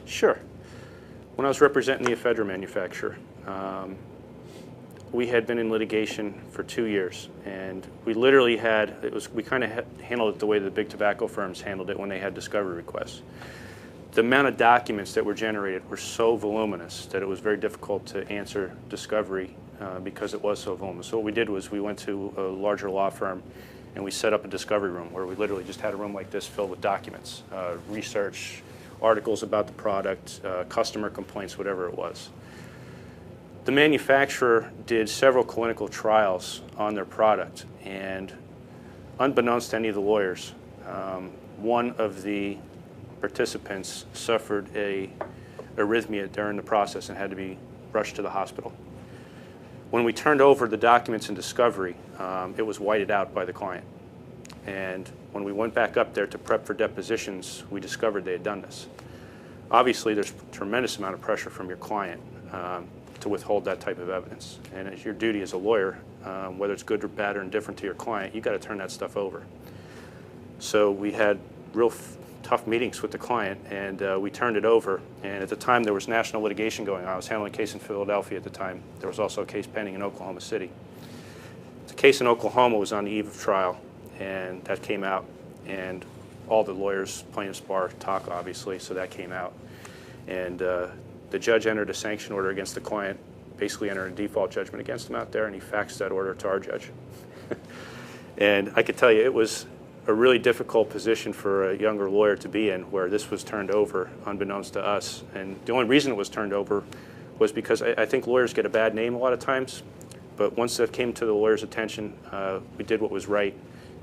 Sure. When I was representing the ephedra manufacturer, we had been in litigation for 2 years, and we literally had, we kind of handled it the way the big tobacco firms handled it when they had discovery requests. The amount of documents that were generated were so voluminous that it was very difficult to answer discovery because it was so voluminous. So what we did was we went to a larger law firm and we set up a discovery room where we literally just had a room like this filled with documents, research, articles about the product, customer complaints, whatever it was. The manufacturer did several clinical trials on their product, and unbeknownst to any of the lawyers, one of the participants suffered a arrhythmia during the process and had to be rushed to the hospital. When we turned over the documents in discovery, it was whited out by the client. And when we went back up there to prep for depositions, we discovered they had done this. Obviously, there's a tremendous amount of pressure from your client to withhold that type of evidence. And it's your duty as a lawyer, whether it's good or bad or indifferent to your client, you got to turn that stuff over. So we had real tough meetings with the client, and we turned it over. And at the time, there was national litigation going on. I was handling a case in Philadelphia at the time. There was also a case pending in Oklahoma City. The case in Oklahoma was on the eve of trial, and that came out. And all the lawyers, plaintiffs bar talk, obviously, so that came out. And the judge entered a sanction order against the client, basically entered a default judgment against him out there, and he faxed that order to our judge. And I could tell you, it was a really difficult position for a younger lawyer to be in, where this was turned over unbeknownst to us. And the only reason it was turned over was because I think lawyers get a bad name a lot of times, but once that came to the lawyer's attention, we did what was right.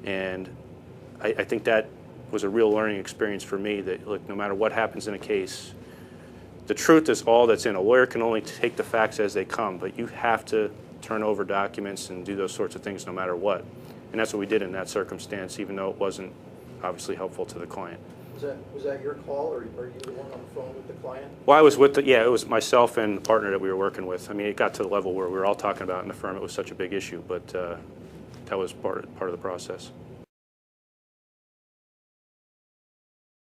And I think that was a real learning experience for me, that look, no matter what happens in a case, the truth is all that's in. A lawyer can only take the facts as they come, but you have to turn over documents and do those sorts of things no matter what. And that's what we did in that circumstance, even though it wasn't obviously helpful to the client. Was that your call, or are you the one on the phone with the client? Well, I was with it was myself and the partner that we were working with. I mean, it got to the level where we were all talking about it in the firm. It was such a big issue, but that was part of the process.